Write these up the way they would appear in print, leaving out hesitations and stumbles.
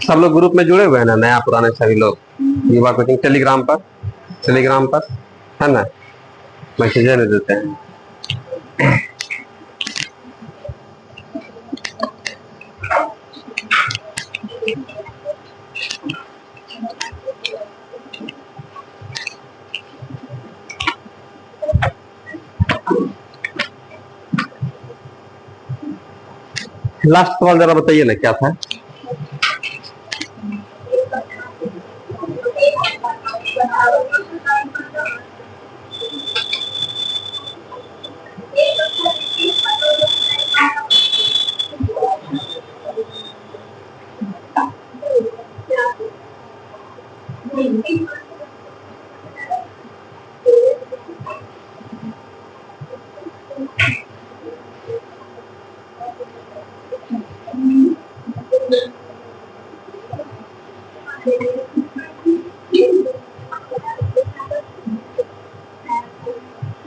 सब लोग ग्रुप में जुड़े हुए हैं ना, नया पुराने सभी लोग, युवा कोचिंग टेलीग्राम पर है ना, मैसेज दे देते हैं। लास्ट सवाल जरा बताइए ना, क्या था?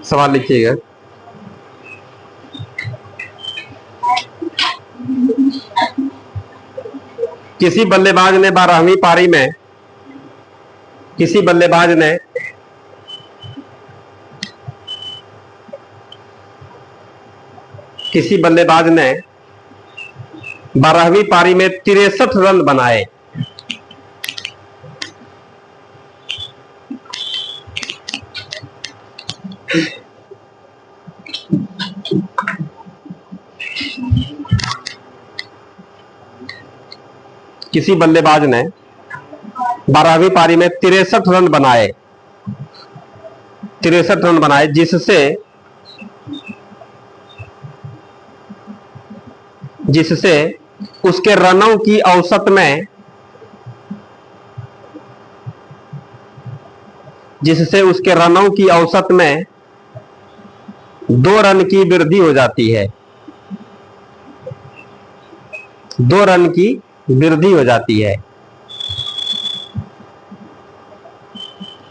सवाल लिखिएगा। किसी बल्लेबाज ने 12वीं पारी में किसी बल्लेबाज ने 12वीं पारी में 63 रन बनाए। किसी बल्लेबाज ने 12वीं पारी में 63 रन बनाए, जिससे उसके रनों की औसत में 2 रन की वृद्धि हो जाती है। 2 रन की वृद्धि हो जाती है।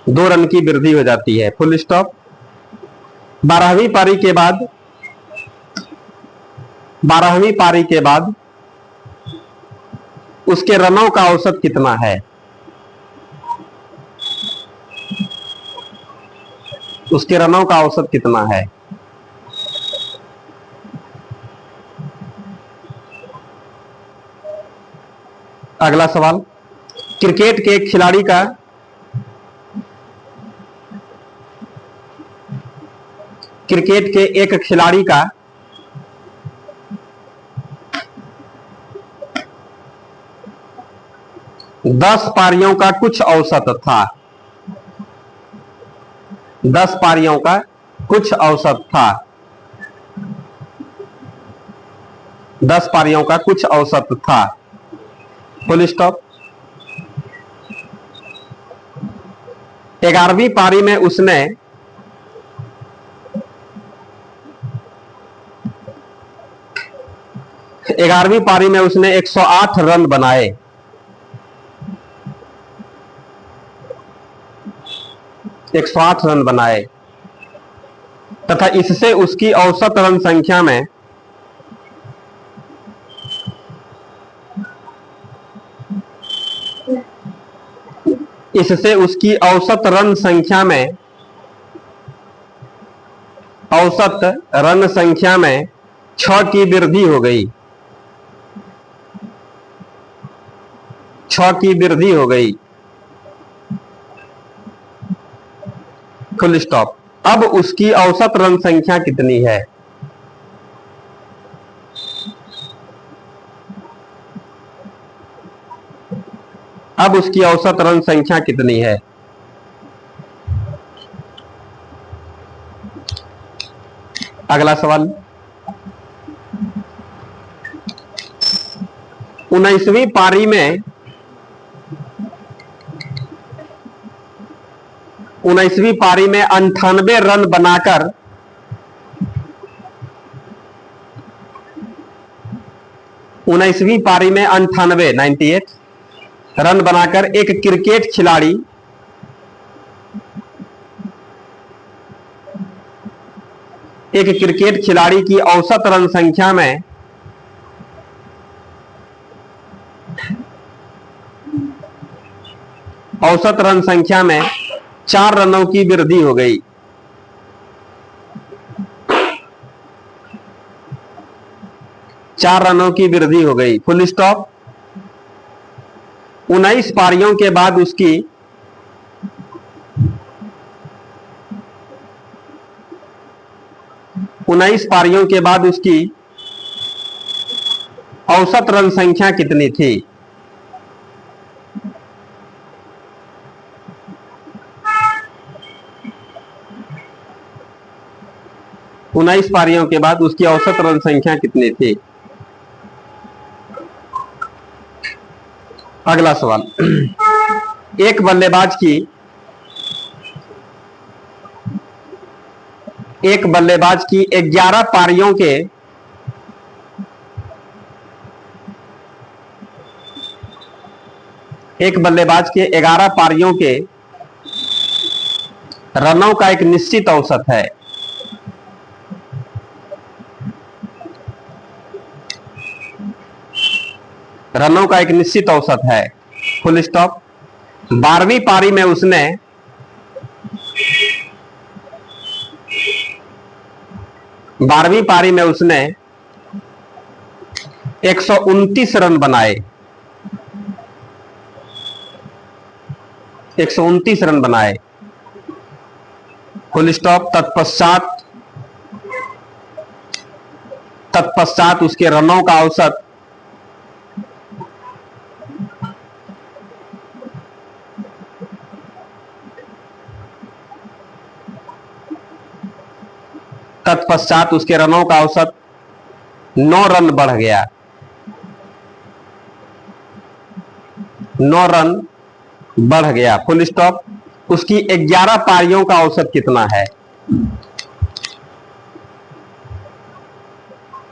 2 रन की वृद्धि हो जाती है। Full stop. 12वीं पारी के बाद उसके रनों का औसत कितना है? उसके रनों का औसत कितना है? अगला सवाल, क्रिकेट के एक खिलाड़ी का 10 पारियों का कुछ औसत था। 10 पारियों का कुछ औसत था। 10 पारियों का कुछ औसत था। Full stop. 11वीं पारी में उसने 108 रन बनाए। 108 रन बनाए तथा इससे उसकी औसत रन संख्या में औसत रन संख्या में 6 की वृद्धि हो गई। 6 की वृद्धि हो गई। Full stop. अब उसकी औसत रन संख्या कितनी है? अब उसकी औसत रन संख्या कितनी है? अगला सवाल, 19वीं पारी में 98 रन बनाकर 19वीं पारी में 98 रन बनाकर एक क्रिकेट खिलाड़ी की औसत औसत रन संख्या में 4 रनों की वृद्धि हो गई। चार रनों की वृद्धि हो गई, फुल स्टॉप। 19 पारियों के बाद उसकी 19 पारियों के बाद उसकी औसत रन संख्या कितनी थी? उन्नीस पारियों के बाद उसकी औसत रन संख्या कितनी थी? अगला सवाल, एक बल्लेबाज की 11 पारियों के एक बल्लेबाज के 11 पारियों के रनों का एक निश्चित औसत है। रनों का एक निश्चित औसत है, फुल स्टॉप। 12वीं पारी में उसने 129 रन बनाए। 129 रन बनाए, फुल स्टॉप। तत्पश्चात उसके रनों का औसत 9 रन बढ़ गया। 9 रन बढ़ गया, फुल स्टॉप। उसकी 11 पारियों का औसत कितना है?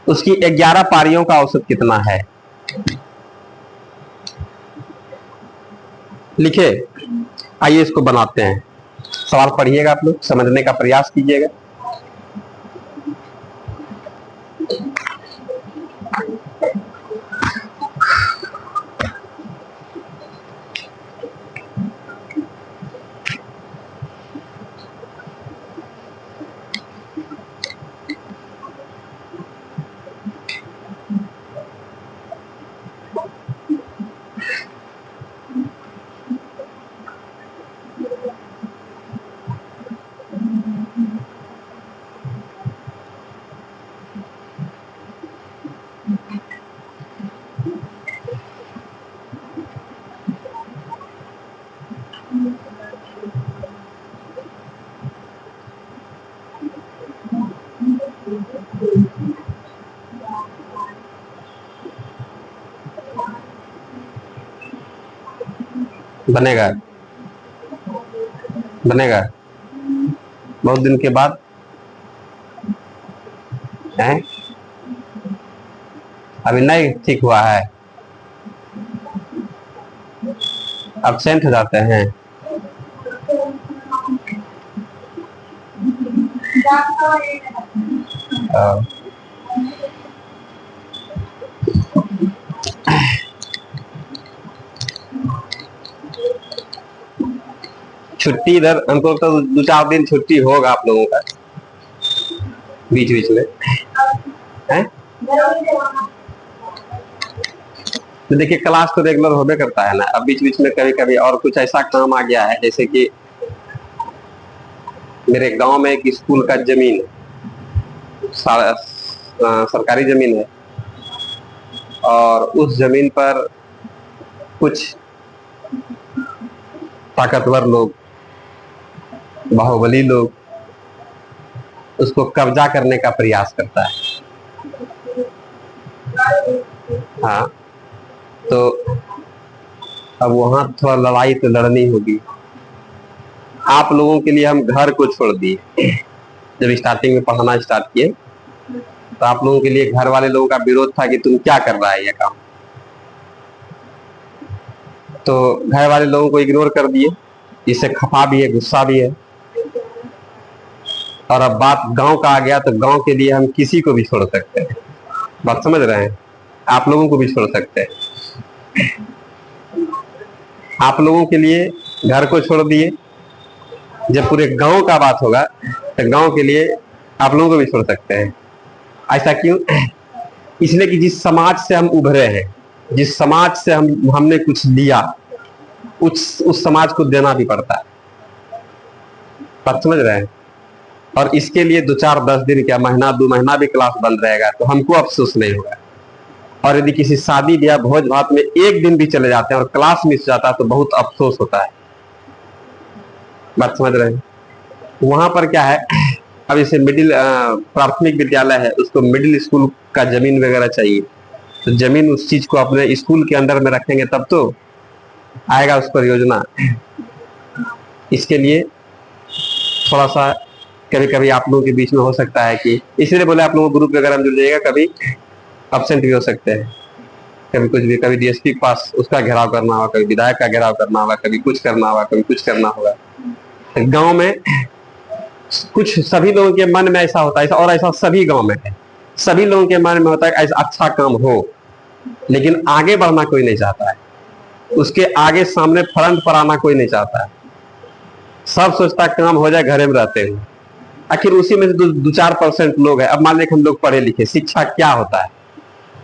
उसकी 11 पारियों का औसत कितना है? लिखे। आइए इसको बनाते हैं। सवाल पढ़िएगा, आप लोग समझने का प्रयास कीजिएगा। बनेगा, बनेगा बहुत दिन के बाद है, अभी नहीं ठीक हुआ है, एब्सेंट हो जाते हैं। छुट्टी इधर हमको तो 2-4 दिन छुट्टी होगा आप लोगों का बीच बीच में है? तो देखिए क्लास तो रेगुलर होबे करता है ना, अब बीच बीच में कभी कभी और कुछ ऐसा काम आ गया है, जैसे कि मेरे गांव में एक स्कूल का जमीन सरकारी जमीन है, और उस जमीन पर कुछ ताकतवर लोग, बाहुबली लोग उसको कब्जा करने का प्रयास करता है। हाँ, तो अब वहां थोड़ा लड़ाई तो लड़नी होगी। आप लोगों के लिए हम घर को छोड़ दिए, जब स्टार्टिंग में पढ़ाना स्टार्ट किए तो आप लोगों के लिए घर वाले लोगों का विरोध था कि तुम क्या कर रहा है ये काम, तो घर वाले लोगों को इग्नोर कर दिए। इससे खफा भी है, गुस्सा भी है, और अब बात गांव का आ गया तो गांव के लिए हम किसी को भी छोड़ सकते हैं। बात समझ रहे हैं? आप लोगों को भी छोड़ सकते हैं। आप लोगों के लिए घर को छोड़ दिए, जब पूरे गांव का बात होगा तो गांव के लिए आप लोगों को भी छोड़ सकते हैं। ऐसा क्यों? इसलिए कि जिस समाज से हम उभरे हैं, जिस समाज से हमने कुछ लिया, उस समाज को देना भी पड़ता है। बात समझ रहे हैं? और इसके लिए 2-4-10 दिन क्या, महीना 2 महीना भी क्लास बंद रहेगा तो हमको अफसोस नहीं होगा। और यदि किसी शादी ब्याह भोज भात में एक दिन भी चले जाते हैं और क्लास मिस जाता है तो बहुत अफसोस होता है। बात समझ रहे हैं? वहां पर क्या है, अब जैसे प्राथमिक विद्यालय है, उसको मिडिल स्कूल का जमीन वगैरह चाहिए, तो जमीन उस चीज को अपने स्कूल के अंडर में रखेंगे तब तो आएगा उस पर योजना। इसके लिए थोड़ा सा कभी कभी आप लोगों के बीच में हो सकता है कि, इसलिए बोले आप लोगों को ग्रुप वगैरह में जुड़ जाइएगा, कभी अब्सेंट भी हो सकते हैं, कभी कुछ भी, कभी डीएसपी के पास उसका घेराव करना होगा, कभी विधायक का घेराव करना होगा, कभी कुछ करना होगा, कभी कुछ करना होगा। गांव में कुछ सभी लोगों के मन में ऐसा होता है, और ऐसा सभी गांव में है, सभी लोगों के मन में होता है कि ऐसा अच्छा काम हो, लेकिन आगे बढ़ना कोई नहीं चाहता है, उसके आगे सामने फ्रंट पर आना कोई नहीं चाहता है। सब सोचता काम हो जाए घरे में रहते हुए। आखिर उसी में से 2-4% लोग हैं। अब मान लें हम लोग पढ़े लिखे, शिक्षा क्या होता है,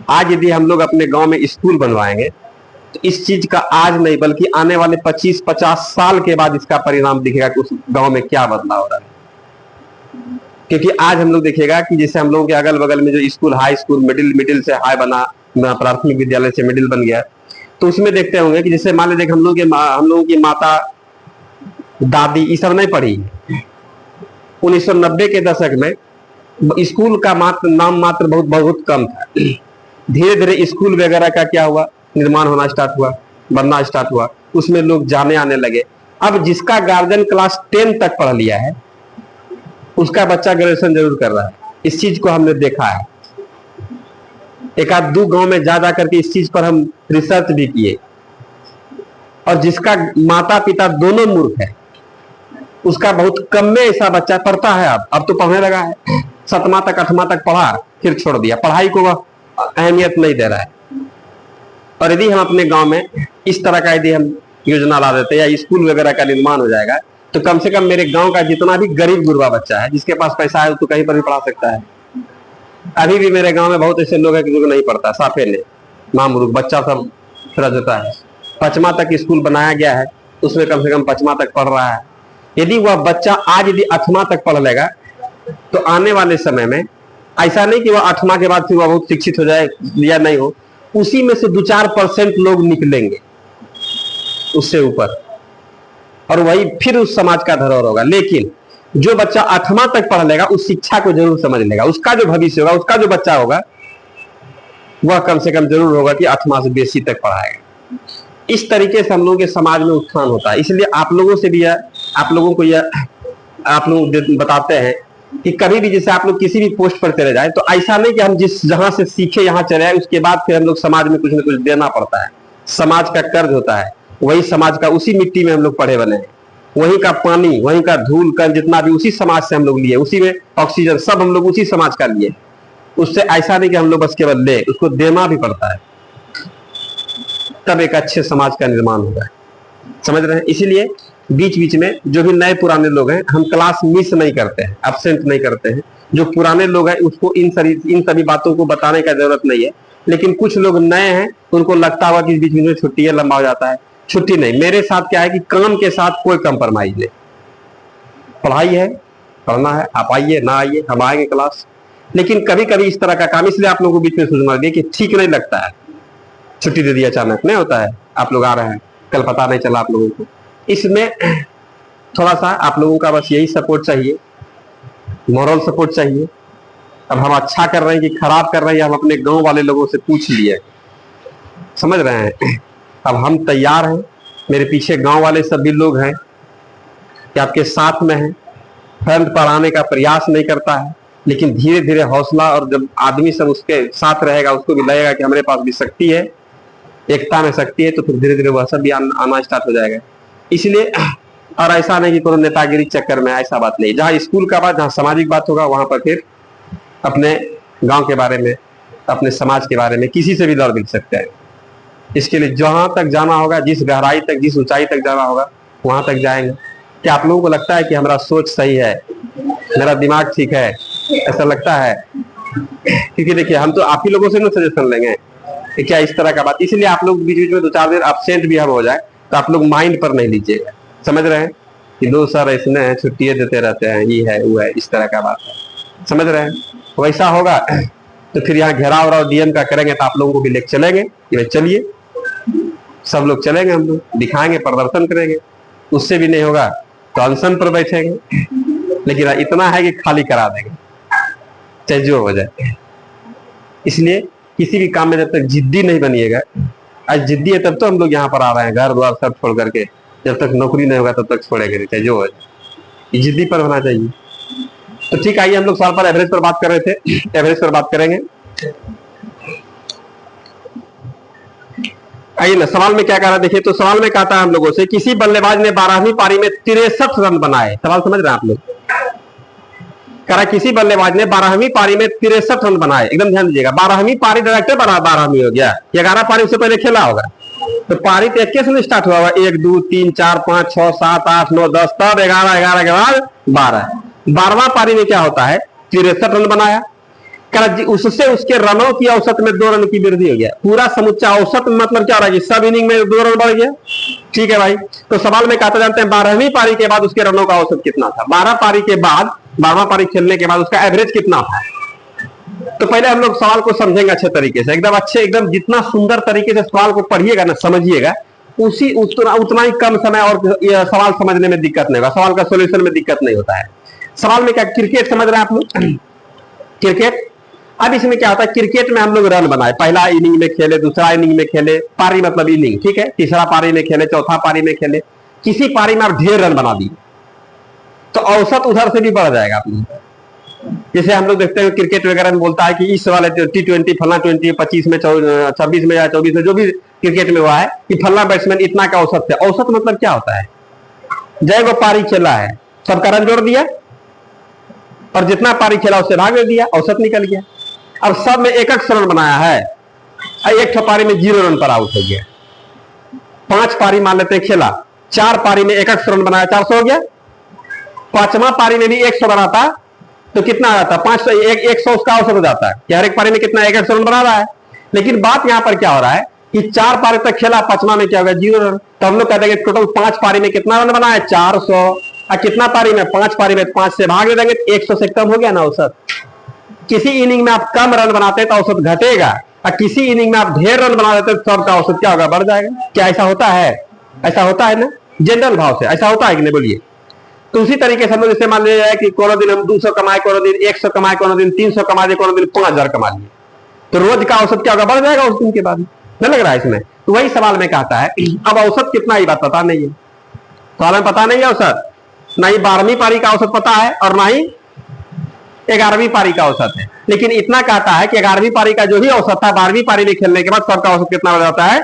आज यदि हम लोग अपने गांव में स्कूल बनवाएंगे तो इस चीज का आज नहीं बल्कि आने वाले 25-50 साल के बाद इसका परिणाम दिखेगा कि उस गांव में क्या बदलाव हो रहा है। क्योंकि आज हम लोग देखिएगा कि जैसे हम लोगों के अगल बगल में जो स्कूल, हाई स्कूल, मिडिल से हाई बना, प्राथमिक विद्यालय से मिडिल बन गया, तो उसमें देखते होंगे कि जैसे मान लीजिए हम लोगों की माता दादी ये सब नहीं पढ़ी, 1990 के दशक में स्कूल का नाम मात्र बहुत कम था। धीरे धीरे स्कूल वगैरह का क्या हुआ, निर्माण होना स्टार्ट हुआ, बनना स्टार्ट हुआ, उसमें लोग जाने आने लगे। अब जिसका गार्जियन क्लास 10 तक पढ़ लिया है उसका बच्चा ग्रेजुएशन जरूर कर रहा है। इस चीज को हमने देखा है, एक आध 2 गांव में जा करके इस चीज पर हम रिसर्च भी किए। और जिसका माता पिता दोनों मूर्ख है उसका बहुत कम में ऐसा बच्चा पढ़ता है। अब तो पढ़ने लगा है, 7वां तक 8वां तक पढ़ा, फिर छोड़ दिया, पढ़ाई को वह अहमियत नहीं दे रहा है। और यदि हम अपने गांव में इस तरह का यदि हम योजना ला देते या स्कूल वगैरह का निर्माण हो जाएगा तो कम से कम मेरे गांव का जितना भी गरीब गुरबा बच्चा है, जिसके पास पैसा है तो कहीं पर भी पढ़ा सकता है। अभी भी मेरे गांव में बहुत ऐसे लोग हैं जो नहीं पढ़ता, साफे ने मामूलूक बच्चा सब फिर जाता है। 5वां तक स्कूल बनाया गया है, उसमें कम से कम 5वां तक पढ़ रहा है। यदि वह बच्चा आज यदि 8वां तक पढ़ लेगा तो आने वाले समय में ऐसा नहीं कि वह 8वां के बाद फिर वह बहुत शिक्षित हो जाए या नहीं हो, उसी में से 2-4% लोग निकलेंगे उससे ऊपर, और वही फिर उस समाज का धरोहर होगा। लेकिन जो बच्चा 8वां तक पढ़ लेगा उस शिक्षा को जरूर समझ लेगा, उसका जो भविष्य होगा, उसका जो बच्चा होगा वह कम से कम जरूर होगा कि 8वां से बेसी तक पढ़ाएगा। इस तरीके से हम लोगों के समाज में उत्थान होता है। इसलिए आप लोगों से भी आप लोगों को यह आप लोग बताते हैं कि कभी भी जैसे आप लोग किसी भी पोस्ट पर चले जाए तो ऐसा नहीं कि हम जहां से सीखे यहां चले आए उसके बाद फिर हम लोग समाज में कुछ न कुछ देना पड़ता है। समाज का कर्ज होता है, वही समाज का, उसी मिट्टी में हम लोग पढ़े बने हैं, वहीं का पानी, वहीं का धूल कण जितना भी उसी समाज से हम लोग लिए, उसी में ऑक्सीजन सब हम लोग उसी समाज का लिए। उससे ऐसा नहीं कि हम लोग बस केवल ले, उसको देना भी पड़ता है, तब एक अच्छे समाज का निर्माण होगा। समझ रहे हैं? इसीलिए बीच बीच में जो भी नए पुराने लोग हैं हम क्लास मिस नहीं करते हैं, एब्सेंट नहीं करते हैं। जो पुराने लोग हैं उसको इन सभी बातों को बताने का जरूरत नहीं है। लेकिन कुछ लोग नए हैं, उनको लगता हुआ कि बीच बीच में छुट्टी है, लंबा हो जाता है। छुट्टी नहीं, मेरे साथ क्या है कि काम के साथ कोई कंप्रोमाइज नहीं। पढ़ाई है, पढ़ना है, आप आइए ना आइए, हम आएंगे क्लास। लेकिन कभी कभी इस तरह का काम, इसलिए आप लोगों को बीच में सूचना दी कि ठीक नहीं लगता है, छुट्टी दे दी अचानक, नहीं होता है, आप लोग आ रहे हैं, कल पता नहीं चला आप लोगों को। इसमें थोड़ा सा आप लोगों का बस यही सपोर्ट चाहिए, मॉरल सपोर्ट चाहिए। अब हम अच्छा कर रहे हैं कि खराब कर रहे हैं, हम अपने गांव वाले लोगों से पूछ लिए, समझ रहे हैं? अब हम तैयार हैं, मेरे पीछे गांव वाले सभी लोग हैं कि आपके साथ में हैं। फ्रंट पर आने का प्रयास नहीं करता है, लेकिन धीरे धीरे हौसला, और जब आदमी सब उसके साथ रहेगा उसको भी लगेगा कि हमारे पास भी शक्ति है, एकता में शक्ति है, तो फिर धीरे धीरे वह सब भी आना स्टार्ट हो जाएगा। इसलिए और ऐसा नहीं कि कोनो नेतागिरी चक्कर में, ऐसा बात नहीं। जहाँ स्कूल का बात, जहाँ सामाजिक बात होगा वहां पर फिर अपने गांव के बारे में, अपने समाज के बारे में किसी से भी लड़ मिल सकते हैं। इसके लिए जहां तक जाना होगा, जिस गहराई तक, जिस ऊंचाई तक जाना होगा, वहां तक जाएंगे। क्या आप लोगों को लगता है कि हमारा सोच सही है, मेरा दिमाग ठीक है, ऐसा लगता है? क्योंकि देखिए हम तो आप ही लोगों से ना सजेशन लेंगे कि क्या इस तरह का बात, इसलिए आप लोग बीच बीच में 2-4 दिन एब्सेंट भी हम हो जाए तो आप लोग माइंड पर नहीं लीजिएगा, समझ रहे हैं कि दो सर इसने छुट्टियां देते रहते हैं, ये है वो है, इस तरह का बात है, समझ रहे हैं? वैसा होगा तो फिर यहाँ घेराव और डीएम का करेंगे तो आप लोगों को भी लेके चलेंगे कि चलिए, सब लोग चलेंगे, हम लोग दिखाएंगे, प्रदर्शन करेंगे। उससे भी नहीं होगा तो अनशन पर बैठेंगे, लेकिन इतना है कि खाली करा देंगे चाहे जो हो जाए। इसलिए किसी भी काम में जब तक जिद्दी नहीं बनिएगा, आज जिद्दी है तब तो हम लोग यहाँ पर आ रहे हैं, घर द्वार सब छोड़ करके, जब तक नौकरी नहीं होगा तब तक छोड़ेंगे नहीं, चाहे जो हो जाए, जिद्दी पर होना चाहिए। तो ठीक, आइए हम लोग सवाल पर एवरेज पर बात कर रहे थे, एवरेज पर बात करेंगे। आइए ना, सवाल में क्या कह रहा है देखिए। तो सवाल में कहता है हम लोगों से, किसी बल्लेबाज ने 12वीं पारी में 63 रन बनाए। सवाल समझ रहे हैं आप लोग? कह रहा किसी बल्लेबाज ने 12वीं पारी में 63 रन बनाए। एकदम ध्यान दीजिएगा, 12वीं पारी डायरेक्टर 12वीं हो गया, 11 पारी उससे पहले खेला होगा। तो पारी तो 21 से स्टार्ट हुआ होगा, 1 2 3 4 5 6 7 8 9 10, तब 11 11 के बाद 12। 12वां पारी में क्या होता है, 63 रन बनाया। उससे उसके रनों की औसत में 2 रन की वृद्धि हो गया। पूरा समुच्चा औसत मतलब क्या हो रहा है कि सब इनिंग में 2 रन बढ़ गया। ठीक है भाई, तो सवाल में कहते जानते हैं 12वीं पारी के बाद उसके रनों का औसत कितना था। 12 पारी के बाद, 12वां पारी खेलने के बाद उसका एवरेज कितना था। तो पहले हम लोग सवाल को समझेंगे अच्छे तरीके से, एकदम अच्छे, एकदम जितना सुंदर तरीके से सवाल को पढ़िएगा ना, समझिएगा, उतना ही कम समय और सवाल समझने में दिक्कत नहीं होगा, सवाल का सोल्यूशन में दिक्कत नहीं होता है। सवाल में क्या, क्रिकेट समझ रहे हैं आप लोग? क्रिकेट, अब इसमें क्या होता है, क्रिकेट में हम लोग रन बनाए, पहला इनिंग में खेले, दूसरा इनिंग में खेले, पारी मतलब इनिंग, ठीक है, तीसरा पारी में खेले, चौथा पारी में खेले, किसी पारी में आप ढेर रन बना दिए तो औसत उधर से भी बढ़ जाएगा आप लोग। जैसे हम लोग देखते हैं क्रिकेट वगैरह में बोलता है कि इस वाले T20 फला 20 25 में 26 में या 24 में जो भी क्रिकेट में हुआ है कि फला बैट्समैन इतना का औसत है। औसत मतलब क्या होता है, जय वो पारी खेला है सबका रन जोड़ दिया और जितना पारी खेला उससे भाग दे दिया, औसत निकल गया। अब सब में 1 रन बनाया है, एक पारी में 0 रन पर आउट हो गया। 5 पारी मान लेते हैं खेला, 4 पारी में 1 रन बनाया, 400 हो गया। 5वां पारी में भी 100 बनाता तो कितना आ जाता, 500 100 उसका औसत हो जाता है कि हर एक पारी में कितना 1 रन बना रहा है। लेकिन बात यहां पर क्या हो रहा है कि 4 पारी तक खेला, 5वां में क्या होगा, 0 रन। तो हम लोग कहते हैं टोटल 5 पारी में कितना रन बनाया, 400। और कितना पारी में, 5 पारी में 5 से भाग दे देंगे तो 100 से कम हो गया ना औसत। किसी इनिंग में आप कम रन बनाते तो औसत घटेगा, और किसी इनिंग में आप ढेर रन बना देते तो सबका औसत क्या होगा, बढ़ जाएगा। क्या ऐसा होता है? ऐसा होता है ना, जनरल भाव से ऐसा होता है कि नहीं, बोलिए। तो उसी तरीके से हम लोग जैसे मान लिया जाए कि कोनो दिन हम 200 कमाए, कोनो दिन 100 कमाए, कोनो दिन 300 कमा दिए, कोनो दिन 5000 कमा लिए, तो रोज का औसत क्या होगा, बढ़ जाएगा उस दिन के बाद। नहीं लग रहा है इसमें? तो वही सवाल में कहता है अब औसत कितना, ही बात पता नहीं है, सवाल में पता नहीं है औसत, ना ही 12वीं पारी का औसत पता है और ना ही 11वीं पारी का औसत है। लेकिन इतना कहता है कि 11वीं पारी का जो ही औसत था 12वीं पारी में खेलने के बाद सबका औसत कितना बढ़ जाता है,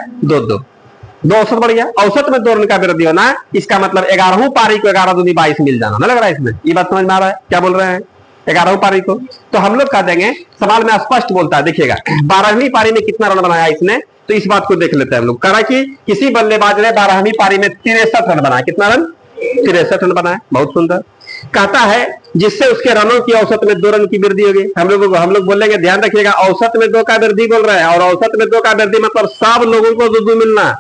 2 औसत बढ़ गया। औसत में 2 रन का वृद्धि होना, इसका मतलब 11वीं पारी को 11 दूनी 22 मिल जाना। ना लग रहा है इसमें? ये बात समझ में आ रहा है क्या बोल रहे हैं? 11वीं पारी को तो हम लोग कह देंगे, सवाल में स्पष्ट बोलता है, देखिएगा 12वीं पारी में कितना रन बनाया इसने, तो इस बात को देख लेते हैं हम लोग। कहा कि किसी बल्लेबाज ने 12वीं पारी में 63 रन बनाया। कितना रन? 63 रन बनाया। बहुत सुंदर। कहता है जिससे उसके रनों की औसत में 2 रन की वृद्धि होगी। हम लोग बोलेंगे, ध्यान रखिएगा, औसत में 2 का वृद्धि बोल रहे हैं, और औसत में 2 का वृद्धि मतलब सब लोगों को 2 मिलना।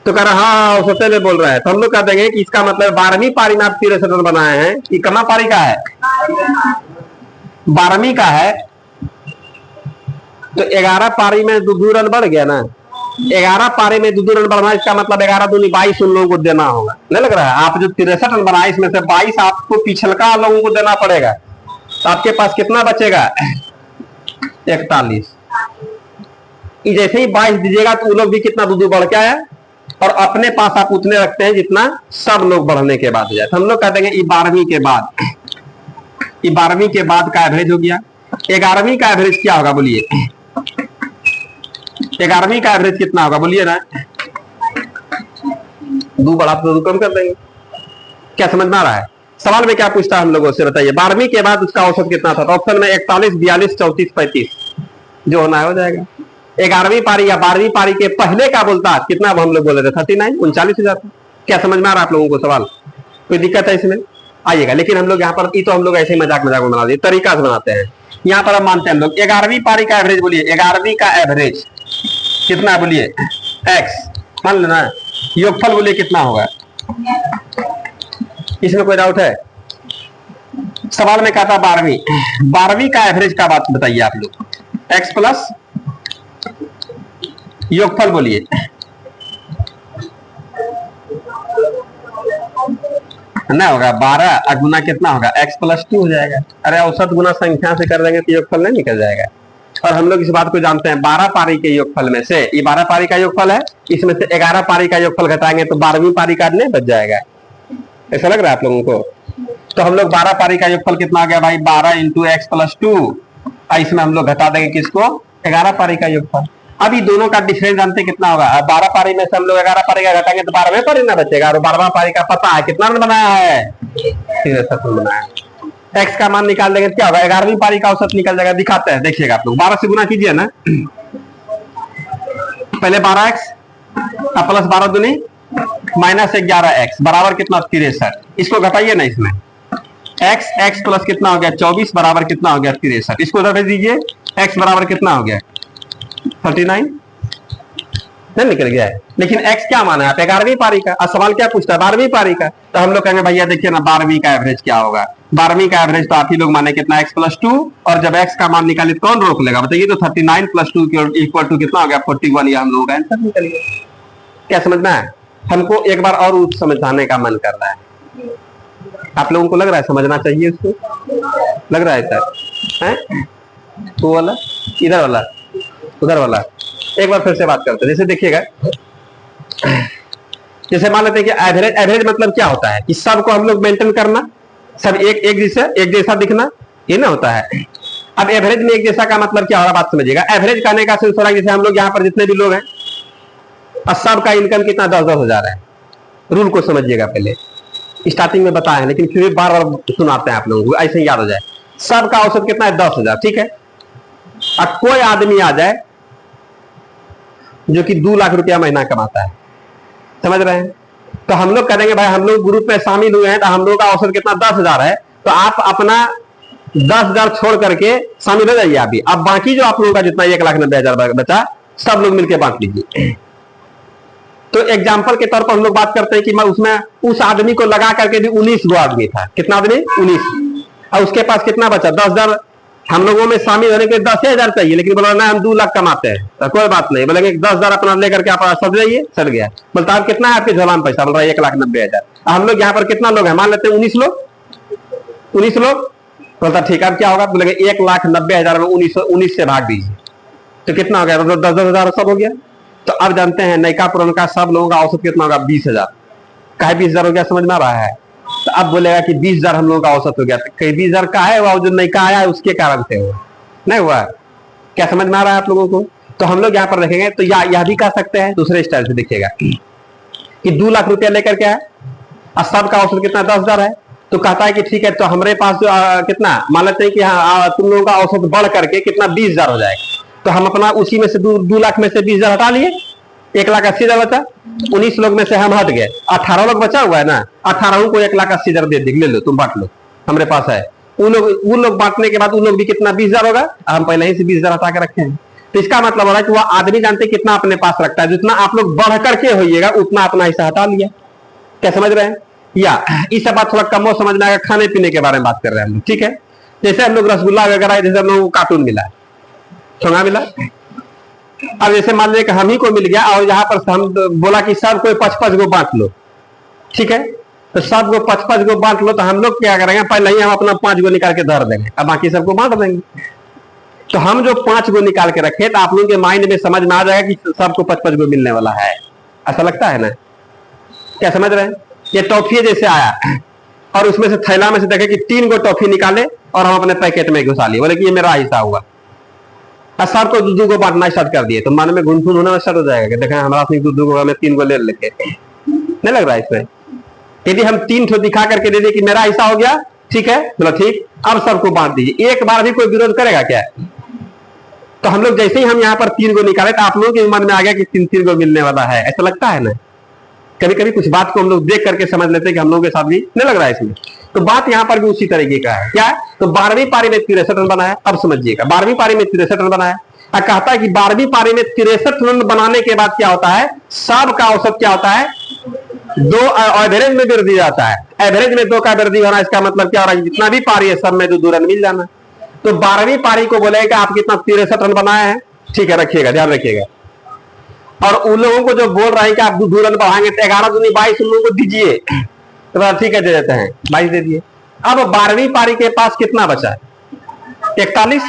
तो कह रहा हाँ औसत में बोल रहा है, तो हम लोग कह देंगे कि इसका मतलब 12वीं पारी में आप 63 रन बनाए हैं। ये कमा पारी का है, 12वीं का है, तो 11 पारी में 2 रन बढ़ गया ना। 11 पारी में 2 रन बढ़ना, इसका मतलब 11 दूनी 22 उन लोगों को देना होगा। नहीं लग रहा है? आप जो 63 रन बनाए इसमें से 22 आपको पिछलका लोगों को देना पड़ेगा, तो आपके पास कितना बचेगा, 41। जैसे ही 22 दीजिएगा तो वो लोग भी कितना 2 बढ़ के आया, और अपने पास आप उतने रखते हैं जितना सब लोग बढ़ने के बाद हो जाए। तो हम लोग कह देंगे 12वीं के बाद, 12वीं के बाद का एवरेज हो गया। 11वीं का एवरेज क्या होगा बोलिए, 11वीं का एवरेज कितना होगा बोलिए ना। 2 बढ़ा तो 2 कम कर देंगे। क्या समझ में आ रहा है? सवाल में क्या पूछता है हम लोगों से, बताइए 12वीं के बाद उसका औसत कितना था। तो ऑप्शन में 41 42 34 35 जो होना है हो जाएगा। 11वीं पारी या 12वीं पारी के पहले का बोलता कितना, हम लोग बोले थे 39 39 हो जाता। क्या समझ में आ रहा है आप लोगों को सवाल? कोई दिक्कत है इसमें? आइएगा। लेकिन हम लोग यहाँ पर तो हम लोग ऐसे ही मजाक मजाक में बना दिए, तरीका से बनाते हैं। यहाँ पर हम मानते हैं हम लोग 11वीं पारी का एवरेज, बोलिए 11वीं का एवरेज कितना, बोलिए एक्स मान लेना। योगफल बोलिए कितना होगा, इसमें कोई डाउट है? सवाल में कहा था 12वीं का एवरेज का बात बताइए आप लोग। एक्स प्लस योगफल बोलिए, ना होगा 12 गुना कितना होगा, x प्लस 2 हो जाएगा। अरे औसत गुना संख्या से कर देंगे तो योगफल नहीं निकल जाएगा। और हम लोग इस बात को जानते हैं, 12 पारी के योगफल में से, ये 12 पारी का योगफल है, इसमें से 11 पारी का योगफल घटाएंगे तो 12वीं पारी का नहीं बच जाएगा। ऐसा लग रहा है आप लोगों को? तो हम लोग 12 पारी का योगफल कितना आ गया भाई, 12 इंटू एक्स प्लस 2, इसमें हम लोग घटा देंगे किसको, 11 पारी का योगफल। अभी दोनों का डिफरेंस जानते कितना होगा, 12 पारी में से हम लोग 11 पारी का घटाएंगे तो 12वें पारी ना बचेगा, और 12वां पारी का पता है कितना बनाया है, 63 बनाया है। एक्स का मान निकाल देंगे क्या होगा, 11वीं पारी का औसत निकल जाएगा। दिखाते हैं, देखिएगा आप लोग। 12 से गुना कीजिए ना, पहले 12x प्लस 12 दूनी माइनस 11x बराबर कितना, 63। इसको घटाइए ना, इसमें x प्लस कितना हो गया 24 बराबर कितना हो गया 63। इसको उधर भेज दीजिए, x बराबर कितना हो गया 39, नहीं निकल गया है। लेकिन x क्या माना है आप, 11वीं पारी का। और सवाल क्या पूछता है, 12वीं पारी का। तो हम लोग कहेंगे भैया देखिए ना 12वीं का एवरेज क्या होगा। 12वीं का एवरेज तो आप ही लोग माने कितना, x प्लस 2, और जब x का मान निकाले तो कौन रोक लेगा बताइए। तो 39 प्लस 2 इक्वल टू कितना हो गया 41। ये हम लोगों का आंसर निकल गया। क्या समझना है? हमको एक बार और समझाने का मन कर रहा है। आप लोगों को लग रहा है समझना चाहिए उसको, लग रहा है सर है? तो वाला इधर वाला उधर वाला, एक बार फिर से बात करते हैं। जैसे देखिएगा, जैसे मान लेते हैं कि एवरेज, एवरेज मतलब क्या होता है कि सबको हम लोग मेंटेन करना, सब एक जैसा दिखना, ये ना होता है। अब एवरेज में एक जैसा का मतलब क्या हो रहा, बात समझिएगा। एवरेज करने का सिलसिला, जैसे हम लोग यहाँ पर जितने भी लोग हैं और सबका इनकम कितना 10-10 हजार है। रूल को समझिएगा, पहले स्टार्टिंग में बताया है लेकिन फिर भी बार बार सुनाते हैं आप लोगों को, ऐसे ही याद हो जाए। सबका औसत कितना है 10,000, ठीक है। अब कोई आदमी आ जाए जो कि 2 लाख रुपया महीना कमाता है, समझ रहे हैं, तो हम लोग करेंगे भाई हम लोग ग्रुप में शामिल हुए हैं तो हम लोग का औसत कितना 10,000 है, तो आप अपना 10,000 छोड़ करके शामिल हो जाइए अभी। अब बाकी जो आप लोगों का जितना 1,90,000 बचा, सब लोग मिलकर बांट लीजिए। तो एग्जाम्पल के तौर पर हम लोग बात करते हैं कि मैं उसमें उस आदमी को लगा करके भी 19 गो आदमी था। कितना आदमी, 19, और उसके पास कितना बचा 10,000। हम लोगों में शामिल होने के 10,000 चाहिए, लेकिन बोला ना हम 2 लाख कमाते हैं, तो कोई बात नहीं, बोलेंगे 10,000 अपना लेकर के आप सट जाइए, सट गया। बोलता आप कितना है आपके झोला में पैसा, बोल रहा है 1,90,000। हम लोग यहाँ पर कितना लोग हैं, मान लेते हैं 19 लोग, 19 लोग। बोलता ठीक है, अब क्या होगा, बोलेंगे 1,90,000 में 19 से भाग दीजिए, तो कितना हो गया, मतलब 10-10 हजार सब हो गया। तो अब जानते हैं नयका पुराना सब लोगों का औसत कितना होगा, 20,000। कहे 20,000 हो गया, समझ में आ रहा है? तो अब बोलेगा कि 20,000 हम लोगों का औसत हो गया, तो कहीं 20,000 का है वो जो नयका आया है उसके कारण से हुआ, नहीं हुआ। क्या समझ में आ रहा है आप लोगों को? तो हम लोग यहाँ पर देखेंगे तो यह भी कह सकते हैं दूसरे स्टाइल से, देखिएगा कि 2 लाख रुपया लेकर के आए और सबका औसत कितना 10,000 है, तो कहता है कि ठीक है, तो हमारे पास जो कितना मान लेते हैं कि तुम लोगों का औसत बढ़ करके कितना 20,000 हो जाएगा। तो हम अपना उसी में से 2 लाख में से 20,000 हटा लिए, 1,80,000 बचा। 19 लोग में से हम हट गए, 18 लोग बचा हुआ है ना, 18 को 1,80,000 दे दी, ले लो तुम बांट लो, हमारे पास है। उन लोग बांटने के बाद उन लोग भी कितना 20,000 होगा, हम पहले ही से 20,000 हटा के रखे हैं। तो इसका मतलब हो रहा है कि वह आदमी जानते कितना अपने पास रखता है, जितना आप लोग बढ़ करके होइएगा उतना अपना हिस्सा हटा लिया। क्या समझ रहे हैं? या इस बात थोड़ा कम हो समझ में आएगा। खाने पीने के बारे में बात कर रहे हैं हम लोग, ठीक है। जैसे हम लोग रसगुल्ला वगैरह, जैसे हम लोग को कार्टून मिला, छोंगा मिला। अब जैसे मान लीजिए कि हम ही को मिल गया और यहाँ पर हम बोला कि सब कोई 5-5 गो बांट लो, ठीक है। तो सब को 5-5 गो बांट लो, तो हम लोग क्या करेंगे, पहले ही हम अपना 5 गो निकाल के धर देंगे, अब बाकी सबको बांट देंगे। तो हम जो 5 गो निकाल के रखे, तो आप लोगों के माइंड में समझ में आ जाएगा कि सबको 5-5 गो मिलने वाला है। ऐसा लगता है ना? क्या समझ रहे हैं? ये टॉफी जैसे आया और उसमें से थैला में से देखे कि 3 गो टॉफी निकाले और हम अपने पैकेट में घुसा लिए, बोले कि ये मेरा हिस्सा हुआ। सबको 2-2 गो बांटना स्टार्ट कर दिए, तो मन में घुनफुन होना स्टार्ट हो जाएगा कि देखें हमारा 2-2 गो, हमें 3 गो ले लेके, नहीं लग रहा है इसमें? यदि हम 3 ठो दिखा करके दे दिए कि मेरा हिस्सा हो गया, ठीक है, बोला ठीक, अब सबको बांट दीजिए, एक बार भी कोई विरोध करेगा क्या? तो हम लोग जैसे ही हम यहाँ पर 3 गो निकाले, तो आप लोगों के मन में आ गया कि 3-3 गो मिलने वाला है, ऐसा लगता है ना? कभी कभी कुछ बात को हम लोग देख करके समझ लेते हैं कि हम लोगों के साथ भी नहीं लग रहा है इसमें। तो बात यहां पर भी उसी तरीके का है। क्या है? तो 12वीं पारी में 63 रन बनाया। अब समझिएगा, 12वीं पारी में 63 रन बनाया। कहता है कि 12वीं पारी में 63 रन बनाने के बाद क्या होता है, सबका औसत क्या होता है, 2 एवरेज में वृद्धि जाता है। एवरेज में 2 का वृद्धि होना, इसका मतलब क्या हो रहा है, जितना भी पारी है सब में 2 रन मिल जाना। तो 12वीं पारी को बोलेगा आप कितना 63 रन बनाए हैं, ठीक है, रखिएगा, ध्यान रखिएगा। और उन लोगों को जो बोल रहा है कि आप 2 रन बढ़ाएंगे तो 11 दूनी 22 उन लोगों को दीजिए, तो ठीक है दे देते हैं, 22 दे दिए। अब 12वीं पारी के पास कितना बचा, 41।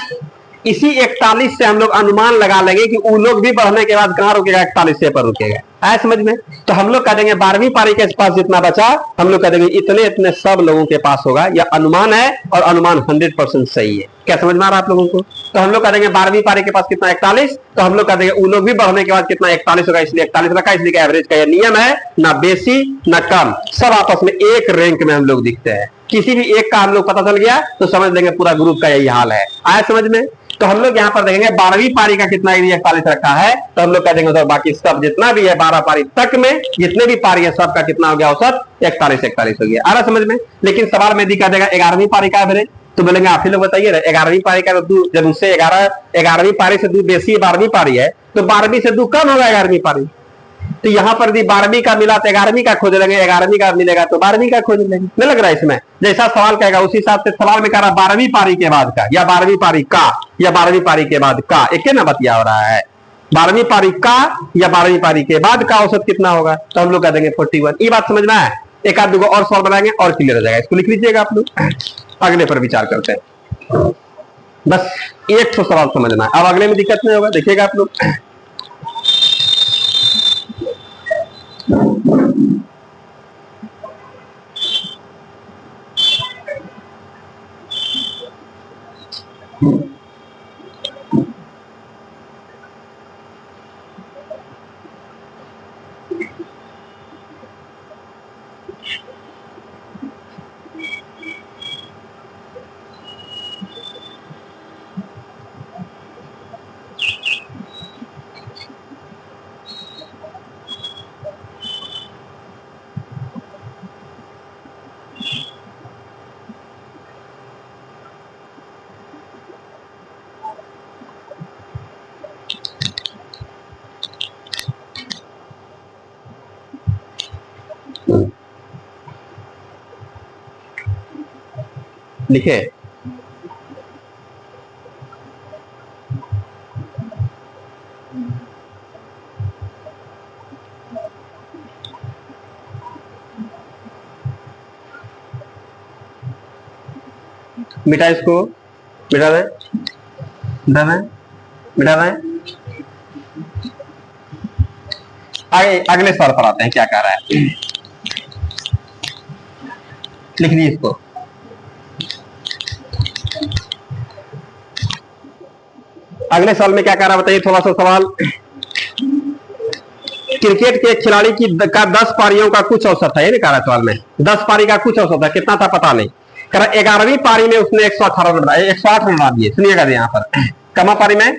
इसी 41 से हम लोग अनुमान लगा लेंगे कि वो लोग भी बढ़ने के बाद कहां रुकेगा, 41 से पर रुकेगा। आया समझ में? तो हम लोग कह देंगे 12वीं पारी के पास जितना बचा, हम लोग कह देंगे इतने इतने सब लोगों के पास होगा। यह अनुमान है और अनुमान 100% सही है। क्या समझ में आ रहा है आप लोगों को? तो हम लोग कह देंगे 12वीं पारी के पास कितना, 41। तो हम लोग कह देंगे वो लोग भी बढ़ने के बाद कितना, 41 होगा, इसलिए 41 रखा। इसलिए एवरेज का यह नियम है, ना बेसी ना कम, सब आपस में एक रैंक में हम लोग दिखते हैं। किसी भी एक का हम लोग पता चल गया तो समझ लेंगे पूरा ग्रुप का यही हाल है। आया समझ में? तो हम लोग यहाँ पर देखेंगे 12वीं पारी का कितना एरिया 41 रखा है, तो हम लोग कह देंगे उधर बाकी सब जितना भी है 12 पारी तक में जितने भी पारी है सबका कितना हो गया औसत, 41 हो गया। आ रहा समझ में? लेकिन सवाल में दिखा देगा 11वीं पारी का एवरेज, तो बोलेंगे आप ही लोग बताइए ना, 11वीं पारी का जब उससे 11वीं पारी से 2 बेसी 12वीं पारी है, तो 12वीं से 2 कम होगा 11वीं पारी। तो यहां पर भी 12वीं का मिला तो 11वीं का खोज लेंगे, 11वीं का मिलेगा तो 12वीं का खोज लेंगे। नहीं लग रहा है इसमें? जैसा सवाल कहेगा उसी हिसाब से सवाल में कह रहा 12वीं पारी के बाद का, या 12वीं पारी का, या 12वीं पारी के बाद का, एक ना बतिया हो रहा है। 12वीं पारी का या 12वीं पारी के बाद का औसत कितना होगा, तो हम लोग कह देंगे 41। ये बात समझ में आए? एक आध दो और सवाल बनाएंगे और क्लियर हो जाएगा। इसको लिख लीजिएगा आप लोग, अगले पर विचार करते हैं। बस एक सवाल समझना है, अब अगले में दिक्कत नहीं होगा। देखिएगा आप लोग, लिखे मिटा, इसको मिटा दें, मिटा दें, मिटा दें। आगे अगले सवाल पर आते हैं, क्या कह रहा है, लिख लीजिए इसको। अगले साल में क्या कह रहा है बताइए, थोड़ा सा सवाल। क्रिकेट के खिलाड़ी की का 10 पारियों का कुछ औसत है, ये नहीं कह रहा सवाल में, 10 पारी का कुछ औसत है, कितना था पता नहीं। कह रहा 11वीं पारी में उसने 118 रन बनाए, 108 रन बना दिए। सुनिएगा यहाँ पर कमा पारी में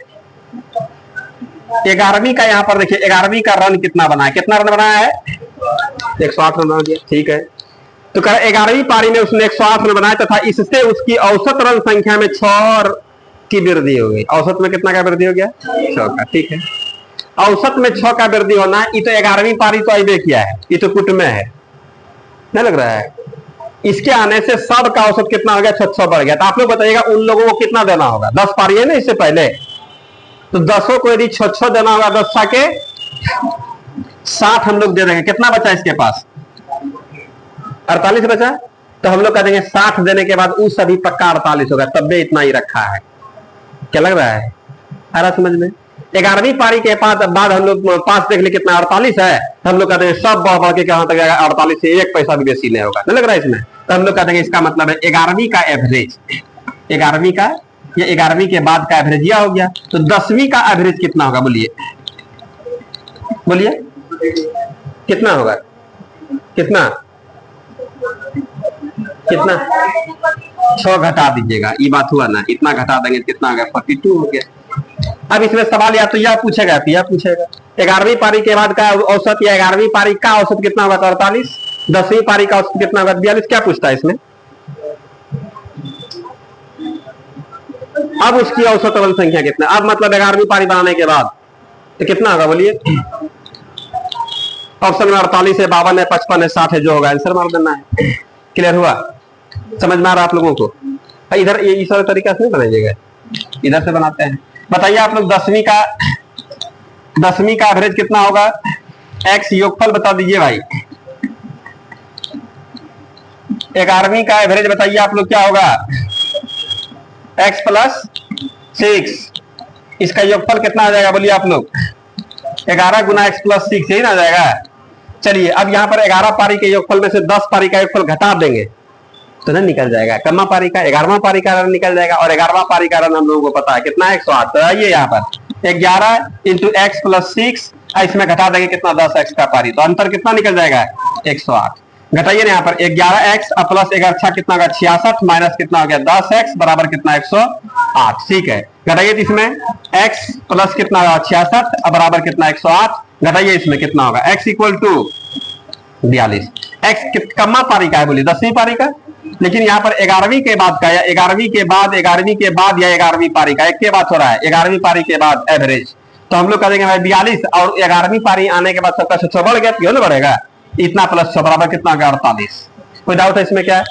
11वीं का, यहाँ पर देखिए 11वीं का रन कितना बनाया, कितना रन बनाया है, 108 रन बना दिया, ठीक है। तो कह 11वीं पारी में उसने 108 रन बनाया तथा इससे उसकी औसत रन संख्या में 6 की वृद्धि हो गई। औसत में कितना का वृद्धि हो गया, 6 का, ठीक है। औसत में 6 का वृद्धि होना, ये तो 11वीं पारी तो अबे किया है, ये तो कुट में है, नहीं लग रहा है। इसके आने से सब का औसत कितना हो गया, 600 बढ़ गया। तो आप लोग बताइएगा उन लोगों को कितना देना होगा, 10 पारी है ना इससे पहले, तो 10 को यदि 6 देना होगा, 10 के 60 हम लोग दे देंगे। कितना बचा इसके पास, 48 बचा। तो हम लोग कह देंगे 60 देने के बाद उस सभी पक्का 48 होगा, तब भी इतना ही रखा है। क्या लग रहा है, आ रहा समझ में? 11वीं पारी के बाद हम लोग पास देख ले कितना 48 है, तो हम लोग कहते हैं सब बढ़ बढ़ के कहां तक जाएगा, 48 से 1 पैसा भी बेसी नहीं होगा, नहीं लग रहा है इसमें। तो हम लोग कहते हैं इसका मतलब है 11वीं का एवरेज, 11वीं का या 11वीं के बाद का एवरेज यह हो गया। तो 10वीं का एवरेज कितना होगा, बोलिए बोलिए कितना होगा, कितना कितना 6 घटा दीजिएगा, ये बात हुआ ना, इतना घटा देंगे कितना हो गया, 42 हो गया। अब इसमें सवाल या तो यह पूछेगा या पूछेगा 11वीं पारी के बाद का औसत या 11वीं पारी का औसत कितना होगा, तो 48। 10वीं पारी का औसत कितना होगा, 42। क्या पूछता है इसमें? अब उसकी औसत अवल संख्या कितना, अब मतलब 11वीं पारी बनाने के बाद तो कितना होगा बोलिए? ऑप्शन में 48 है, 52 है, 55 है, 60 है, जो होगा आंसर मार देना है। क्लियर हुआ? समझ में आ रहा आप लोगों को? इधर ये इस तरीका से बनाइएगा, इधर से बनाते हैं। बताइए आप लोग 10वीं का एवरेज कितना होगा? एक्स योगफल बता दीजिए भाई। 11वीं का एवरेज बताइए आप लोग क्या होगा? X plus 6। इसका योगफल कितना आ जाएगा बोलिए आप लोग? 11 गुना एक्स प्लस 6, यही ना आ जाएगा। चलिए अब यहां पर 11 पारी के योगफल में से 10 पारी का योगफल घटा देंगे तो ना निकल जाएगा कम्मा पारी का, 11वां पारी का रन निकल जाएगा। और 11वां पारी का रन हम लोगों को पता है कितना, 108। तो आइए यहाँ पर 11 इंटू एक्स प्लस 6, इसमें घटा देंगे कितना, 10 एक्स का पारी, तो अंतर कितना निकल जाएगा, 108। घटाइए ना यहाँ पर 11 एक्स प्लस 11 कितना होगा, 66 माइनस कितना हो गया, 10 एक्स बराबर कितना, 108। ठीक है, घटाइए इसमें एक्स प्लस कितना होगा, 66 बराबर कितना, 108। घटाइए इसमें कितना होगा, एक्स इक्वल टू 42। एक्स कम्मा पारी का है बोलिए, 10वीं पारी का, लेकिन यहाँ पर 11वीं के बाद का या 11वीं के बाद या 11वीं पारी का, एक के बाद हो रहा है 11वीं पारी के बाद एवरेज, तो हम लोग करेंगे भाई 42। और 11वीं पारी आने के बाद सबका 6 बढ़ गया, क्यों ना बढ़ेगा, इतना प्लस 6 बराबर कितना होगा, 48। कोई डाउट है इसमें क्या है?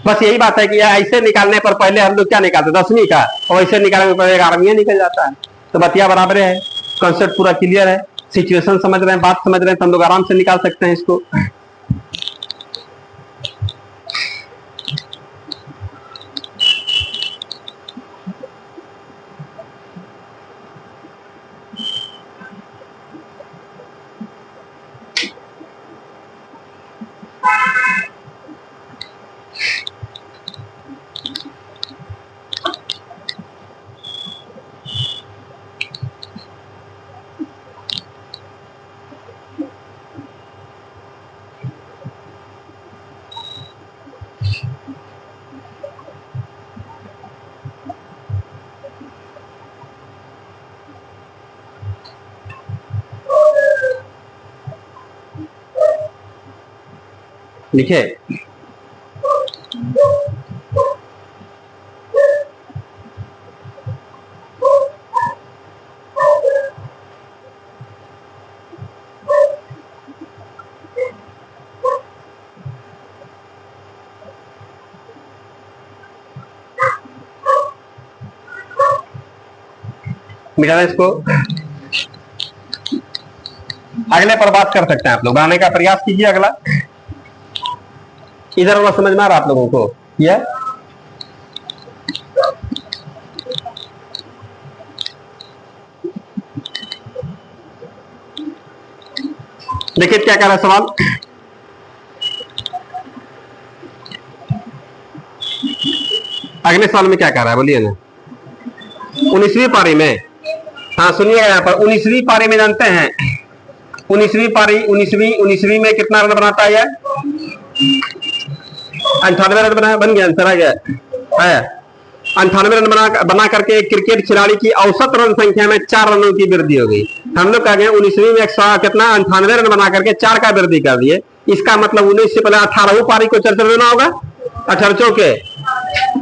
बस यही बात है कि ऐसे निकालने पर पहले हम लोग क्या निकालते 10वीं का, और ऐसे निकालने पर 11वीं निकल जाता है। तो बतिया बराबर है, कॉन्सेप्ट पूरा क्लियर है, सिचुएशन समझ रहे हैं, बात समझ रहे हैं, तो हम लोग आराम से निकाल सकते हैं इसको। लिखे मिटाना इसको, अगले पर बात कर सकते हैं आप लोग, बनाने का प्रयास कीजिए अगला। इधर वाला समझ में आ रहा आप लोगों को? यह देखिए क्या कह रहा है सवाल, अगले सवाल में क्या कह रहा है बोलिए ना। 19वीं पारी में, हाँ सुनिएगा यहाँ पर 19वीं पारी में जानते हैं 19वीं पारी 19वीं में कितना रन बनाता है, 98 रन बन गया, आंसर आ गया है। 98 रन बना करके क्रिकेट खिलाड़ी की औसत रन संख्या में 4 रनों की वृद्धि हो गई। हम लोग कह गए 19वीं में कितना 98 रन बना करके 4 का वृद्धि कर दिए, इसका मतलब 19 से पहले 18वीं पारी को चर्चा देना होगा, 18 के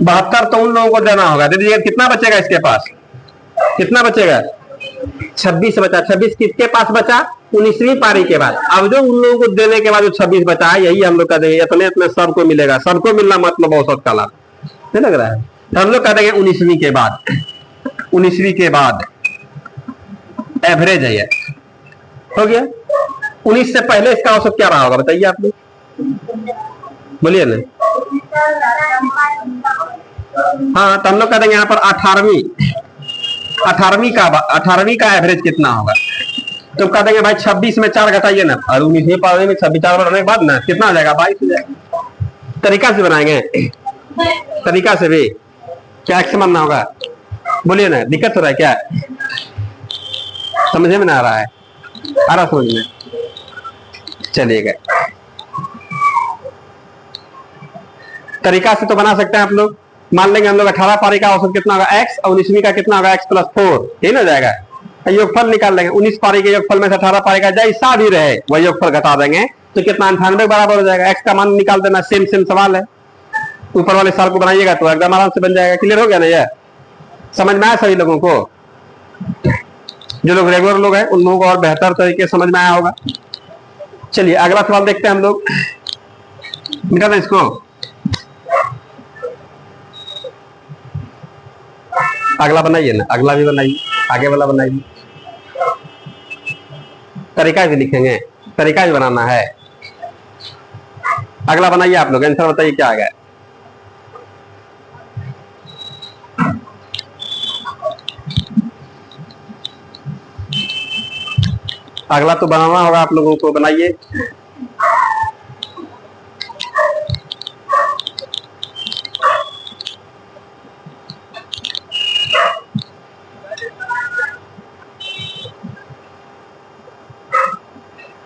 72 तो उन लोगों को देना होगा। दे दीजिए, कितना बचेगा इसके पास, कितना बचेगा, 26 बचा। 26 किसके पास बचा, 19वीं पारी के बाद। अब जो उन लोगों को देने के बाद जो 26 बचा है, यही हम लोग कह देंगे इतने सबको मिलेगा, सबको मिलना मतलब औसत का लाभ, नहीं लग रहा है। तो हम लोग कह देंगे 19वीं के बाद, 19वीं के बाद एवरेज है ये, हो गया। 19 से पहले इसका औसत क्या रहा होगा बताइए आप लोग, बोलिए ना। हाँ तो हम लोग कह देंगे यहाँ पर 18वीं का एवरेज कितना होगा, तो कह देंगे भाई 26 में 4 घटाइए ना, और 19वीं पारी में 26 4 बढ़ने के बाद ना कितना आ जाएगा, 22 हो जाएगा। तरीका से बनाएंगे, तरीका से भी क्या एक्स मानना होगा, बोलिए ना, दिक्कत हो रहा है क्या, समझे में ना आ रहा है, आ रहा समझ में, चलिएगा। तरीका से तो बना सकते हैं आप लोग, मान लेंगे हम लोग 18 पारी का औसत कितना होगा x और 19वीं का कितना होगा x + 4, यही ना जाएगा। योगफल निकाल लेंगे, 19 पारी के योगफल में से 18 पारी का जैसा भी रहे वही योगफल घटा देंगे तो कितना 98 बराबर हो जाएगा। x का मान निकाल देना, सेम सवाल है, ऊपर वाले साल को बनाइएगा तो एकदम आराम से बन जाएगा। क्लियर हो गया ना? ये समझ में आया सभी लोगों को? जो लोग रेगुलर लोग हैं उन लोगों को और बेहतर तरीके समझ में आया होगा। चलिए अगला सवाल देखते हैं हम लोग। मिटा दें इसको, अगला बनाइए ना, अगला भी बनाइए, आगे वाला बनाइए, तरीका भी लिखेंगे, तरीका भी बनाना है। अगला बनाइए आप लोग, आंसर बताइए क्या आ गया। अगला तो बनाना होगा आप लोगों को, बनाइए।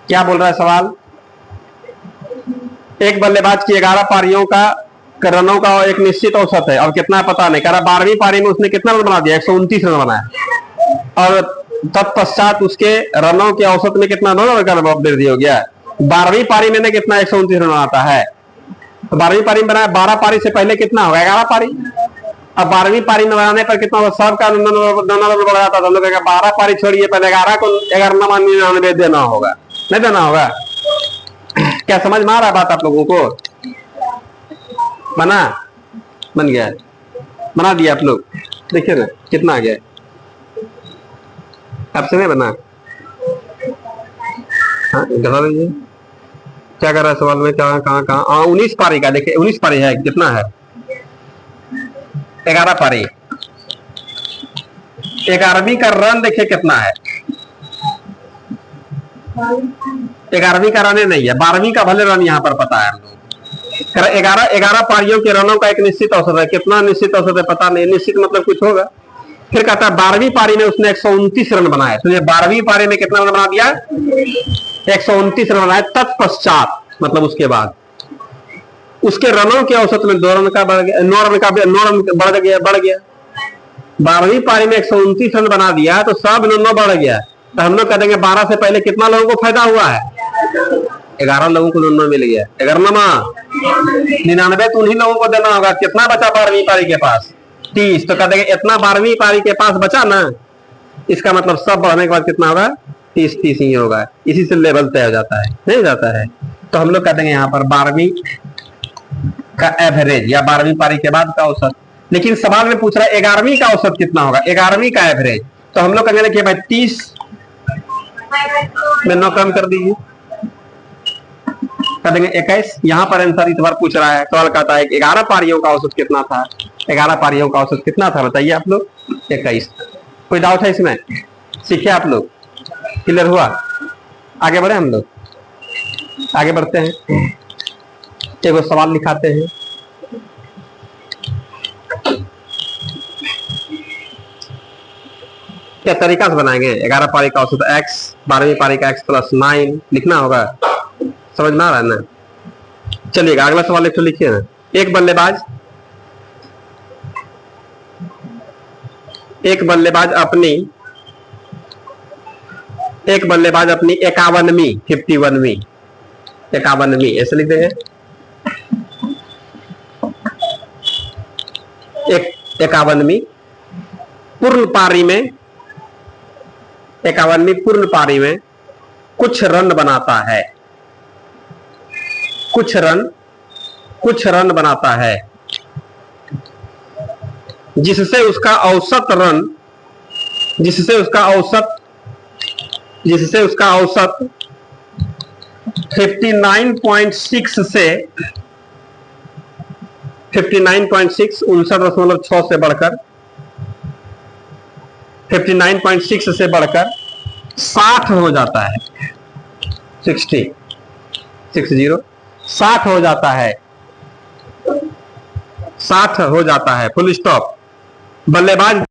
क्या बोल रहा है सवाल? एक बल्लेबाज की 11 पारियों का रनों का एक निश्चित औसत है, और कितना पता नहीं। कह रहा 12वीं पारी में उसने कितना रन बना दिया, 129 रन बनाया, और तत्पश्चात उसके रनों के औसत में कितना रन का वृद्धि हो गया। 12वीं पारी में कितना 129 रन बनाता है, तो 12वीं पारी में बनाया, 12 पारी से पहले कितना होगा 11 पारी। अब 12वीं पारी में बनाने पर कितना होगा, सबका रन बढ़ जाता था। हम लोग 12 पारी छोड़िए, पहले 11 को 11 देना होगा, नहीं देना होगा। क्या समझ में आ रहा बात आप लोगों को? बन गया, बना दिया आप लोग, देखिए ना कितना आ गया। आपसे नहीं बना? हाँ घटा दीजिए। क्या कर रहा है सवाल में, कहाँ 19 पारी का, देखिए 19 पारी है, कितना है 11 पारी। 11वीं का रन देखिए कितना है, 11वीं का रन नहीं है, 12वीं का भले रन यहाँ पर पता है हम लोग। 11 पारियों के रनों का एक निश्चित औसत है, कितना निश्चित औसत है पता नहीं, निश्चित मतलब कुछ होगा। फिर कहता है 12वीं पारी में उसने 129 रन बनाए, तो ये 12वीं पारी में कितना रन बना दिया, 129 रन बनाए। तत्पश्चात मतलब उसके बाद उसके रनों के औसत में 2 रन का बढ़ गया, 9 रन बढ़ गया। 12वीं पारी में 129 रन बना दिया तो सब 9 बढ़ गया। तो हम लोग कह देंगे 12 से पहले कितना लोगों को फायदा हुआ है, 11 लोगों को 9 मिल गया। 99 तो उन्हीं लोगों को देना होगा। कितना बचा 12वीं पारी के पास, 30। तो कह देंगे इतना 12वीं पारी के पास बचा ना, इसका मतलब सब बढ़ने के बाद कितना होगा, 30 ही होगा। इसी से लेवल तय हो जाता है, नहीं जाता है। तो हम लोग कह देंगे यहाँ पर 12वीं का एवरेज या 12वीं पारी के बाद का औसत। लेकिन सवाल में पूछ रहा है 11वीं का औसत कितना होगा, 11वीं का एवरेज। तो हम लोग कहेंगे कि भाई 30 में 9 कम कर दीजिए, कर देंगे 21। यहाँ पर आंसर इस बार पूछ रहा है, सवाल कहता है 11 पारियों का औसत कितना था, 11 पारियों का औसत कितना था बताइए आप लोग, 21। कोई डाउट है इसमें? सीखे आप लोग? क्लियर हुआ? आगे बढ़े हम लोग, आगे बढ़ते हैं। एक सवाल लिखाते हैं। क्या तरीका से बनाएंगे? 11 पारी का औसत x, 12वीं पारी का x + 9 लिखना होगा। समझ में आ रहा है ना? चलिएगा अगला सवाल एक तो लिखिए ना। एक बल्लेबाज अपनी 51वीं ऐसे लिख देंगे। 51वीं पूर्ण पारी में, 51वीं पूर्ण पारी में कुछ रन बनाता है, कुछ रन बनाता है, जिससे उसका औसत 59.6 से 59.6 से बढ़कर 59.6 से बढ़कर 60 हो जाता है। 60 हो जाता है, 60 हो जाता है, फुल स्टॉप। बल्लेबाज